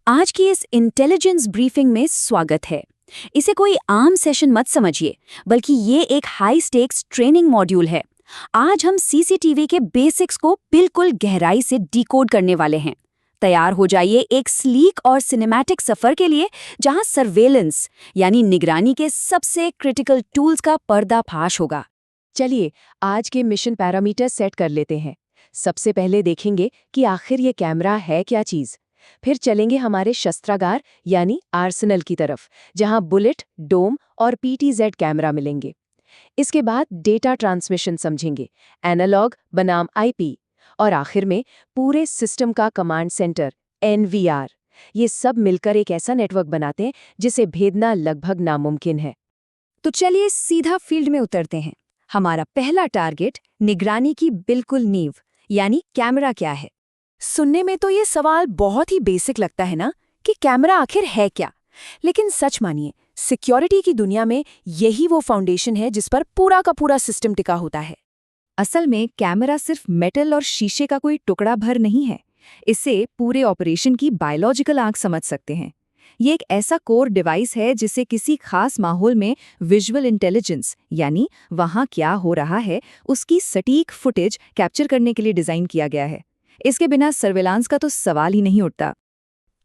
आज की इस इंटेलिजेंस ब्रीफिंग में स्वागत है। इसे कोई आम सेशन मत समझिए, बल्कि ये एक हाई स्टेक्स ट्रेनिंग मॉड्यूल है। आज हम सीसीटीवी के बेसिक्स को बिल्कुल गहराई से डिकोड करने वाले हैं। तैयार हो जाइए एक स्लीक और सिनेमैटिक सफर के लिए, जहां सर्वेलेंस यानी निगरानी के सबसे क्रिटिकल टूल्स का पर्दाफाश होगा। चलिए आज के मिशन पैरामीटर सेट कर लेते हैं। सबसे पहले देखेंगे कि आखिर ये कैमरा है क्या चीज़। फिर चलेंगे हमारे शस्त्रागार यानी आर्सेनल की तरफ, जहां बुलेट, डोम और पीटीजेड कैमरा मिलेंगे। इसके बाद डेटा ट्रांसमिशन समझेंगे, एनालॉग बनाम आईपी, और आखिर में पूरे सिस्टम का कमांड सेंटर एनवीआर। ये सब मिलकर एक ऐसा नेटवर्क बनाते हैं जिसे भेदना लगभग नामुमकिन है। तो चलिए सीधा फील्ड में उतरते हैं। हमारा पहला टारगेट निगरानी की बिल्कुल नींव यानी कैमरा क्या है। सुनने में तो ये सवाल बहुत ही बेसिक लगता है ना, कि कैमरा आखिर है क्या। लेकिन सच मानिए, सिक्योरिटी की दुनिया में यही वो फाउंडेशन है जिस पर पूरा का पूरा सिस्टम टिका होता है। असल में कैमरा सिर्फ मेटल और शीशे का कोई टुकड़ा भर नहीं है। इससे पूरे ऑपरेशन की बायोलॉजिकल आंख समझ सकते हैं। ये एक ऐसा कोर डिवाइस है जिसे किसी खास माहौल में विजुअल इंटेलिजेंस यानी वहाँ क्या हो रहा है उसकी सटीक फुटेज कैप्चर करने के लिए डिज़ाइन किया गया है। इसके बिना सर्वेलांस का तो सवाल ही नहीं उठता।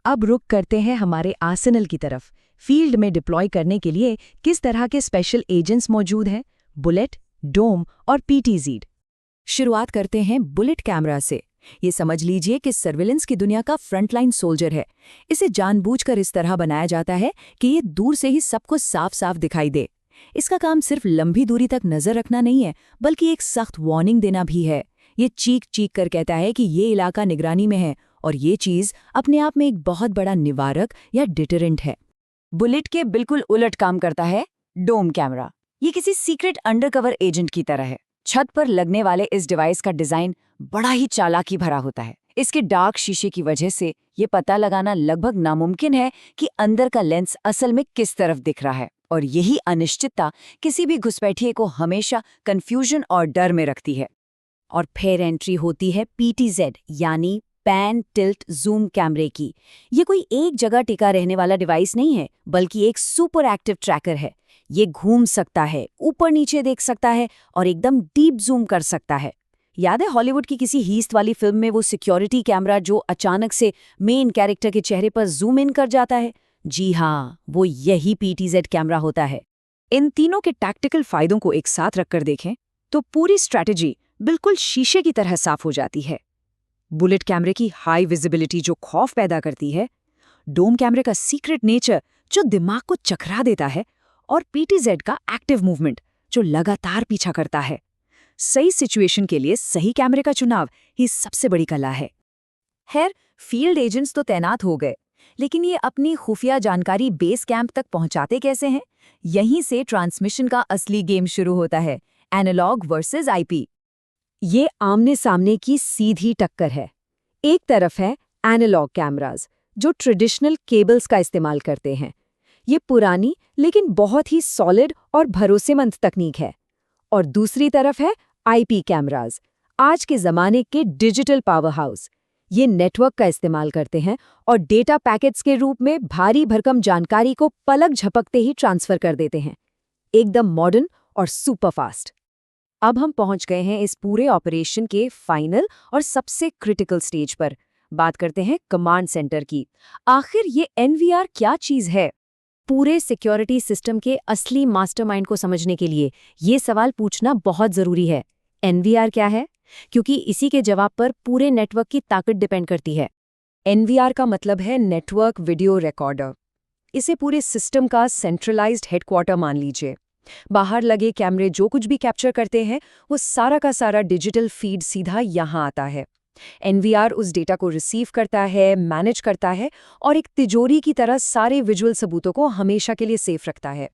अब रुक करते हैं हमारे आर्सेनल की तरफ। फील्ड में डिप्लॉय करने के लिए किस तरह के स्पेशल एजेंट्स मौजूद हैं? बुलेट, डोम और पीटीजेड। शुरुआत करते हैं बुलेट कैमरा से। ये समझ लीजिए कि सर्विलेंस की दुनिया का फ्रंटलाइन सोल्जर है। इसे जानबूझकर इस तरह बनाया जाता है कि ये दूर से ही सबको साफ साफ दिखाई दे। इसका काम सिर्फ लंबी दूरी तक नजर रखना नहीं है, बल्कि एक सख्त वार्निंग देना भी है। ये चीख चीख कर कहता है कि ये इलाका निगरानी में है, और ये चीज अपने आप में एक बहुत बड़ा निवारक या डिटरेंट है। बुलेट के बिल्कुल उलट काम करता है डोम कैमरा। ये किसी सीक्रेट अंडरकवर एजेंट की तरह है। छत पर लगने वाले इस डिवाइस का डिजाइन बड़ा ही चालाकी भरा होता है। इसके डार्क शीशे की वजह से ये पता लगाना लगभग नामुमकिन है कि अंदर का लेंस असल में किस तरफ दिख रहा है, और यही अनिश्चितता किसी भी घुसपैठिए को हमेशा कंफ्यूजन और डर में रखती है। और फिर एंट्री होती है पीटीजेड यानी पैन टिल्ट जूम कैमरे की। ये कोई एक जगह टिका रहने वाला डिवाइस नहीं है, बल्कि एक सुपर एक्टिव ट्रैकर है। ये घूम सकता है, ऊपर नीचे देख सकता है और एकदम डीप जूम कर सकता है। याद है हॉलीवुड की किसी हीस्ट वाली फिल्म में वो सिक्योरिटी कैमरा जो अचानक से मेन कैरेक्टर के चेहरे पर जूम इन कर जाता है? जी हाँ, वो यही पीटीजेड कैमरा होता है। इन तीनों के टैक्टिकल फायदों को एक साथ रखकर देखें तो पूरी स्ट्रैटेजी बिल्कुल शीशे की तरह साफ हो जाती है। बुलेट कैमरे की हाई विजिबिलिटी जो खौफ पैदा करती है, डोम कैमरे का सीक्रेट नेचर जो दिमाग को चकरा देता है, और पीटीजेड का एक्टिव मूवमेंट जो लगातार पीछा करता है। सही सिचुएशन के लिए सही कैमरे का चुनाव ही सबसे बड़ी कला है। खैर, फील्ड एजेंट्स तो तैनात हो गए, लेकिन ये अपनी खुफिया जानकारी बेस कैंप तक पहुंचाते कैसे हैं? यहीं से ट्रांसमिशन का असली गेम शुरू होता है, एनालॉग वर्सेस आईपी। ये आमने सामने की सीधी टक्कर है। एक तरफ है एनालॉग कैमरास जो ट्रेडिशनल केबल्स का इस्तेमाल करते हैं। ये पुरानी लेकिन बहुत ही सॉलिड और भरोसेमंद तकनीक है। और दूसरी तरफ है आईपी कैमरास, आज के ज़माने के डिजिटल पावर हाउस। ये नेटवर्क का इस्तेमाल करते हैं और डेटा पैकेट्स के रूप में भारी भरकम जानकारी को पलक झपकते ही ट्रांसफर कर देते हैं, एकदम मॉडर्न और सुपर फास्ट। अब हम पहुंच गए हैं इस पूरे ऑपरेशन के फाइनल और सबसे क्रिटिकल स्टेज पर। बात करते हैं कमांड सेंटर की। आखिर ये एनवीआर क्या चीज़ है? पूरे सिक्योरिटी सिस्टम के असली मास्टरमाइंड को समझने के लिए ये सवाल पूछना बहुत ज़रूरी है। एनवीआर क्या है? क्योंकि इसी के जवाब पर पूरे नेटवर्क की ताकत डिपेंड करती है। एनवीआर का मतलब है नेटवर्क वीडियो रिकॉर्डर। इसे पूरे सिस्टम का सेंट्रलाइज्ड हेडक्वार्टर मान लीजिए। बाहर लगे कैमरे जो कुछ भी कैप्चर करते हैं, वो सारा का सारा डिजिटल फीड सीधा यहाँ आता है। एनवीआर उस डेटा को रिसीव करता है, मैनेज करता है और एक तिजोरी की तरह सारे विजुअल सबूतों को हमेशा के लिए सेफ रखता है।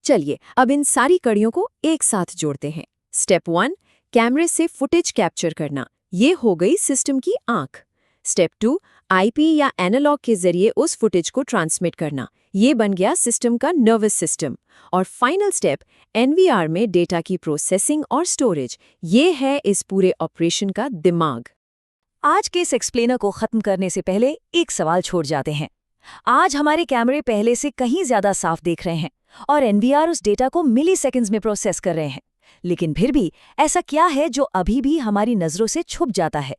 चलिए अब इन सारी कड़ियों को एक साथ जोड़ते हैं। स्टेप 1, कैमरे से फुटेज कैप्चर करना। ये हो गई सिस्टम की आंख। स्टेप 2, आईपी या एनालॉग के जरिए उस फुटेज को ट्रांसमिट करना। ये बन गया सिस्टम का नर्वस सिस्टम। और फाइनल स्टेप, एनवीआर में डेटा की प्रोसेसिंग और स्टोरेज। ये है इस पूरे ऑपरेशन का दिमाग। आज के इस एक्सप्लेनर को खत्म करने से पहले एक सवाल छोड़ जाते हैं। आज हमारे कैमरे पहले से कहीं ज्यादा साफ देख रहे हैं और एनवीआर उस डेटा को मिलीसेकंड्स में प्रोसेस कर रहे हैं। लेकिन फिर भी ऐसा क्या है जो अभी भी हमारी नजरों से छुप जाता है?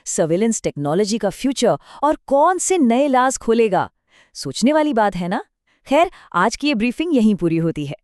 सर्विलेंस टेक्नोलॉजी का फ्यूचर और कौन से नए राज खोलेगा? सोचने वाली बात है ना? खैर, आज की ये ब्रीफिंग यहीं पूरी होती है।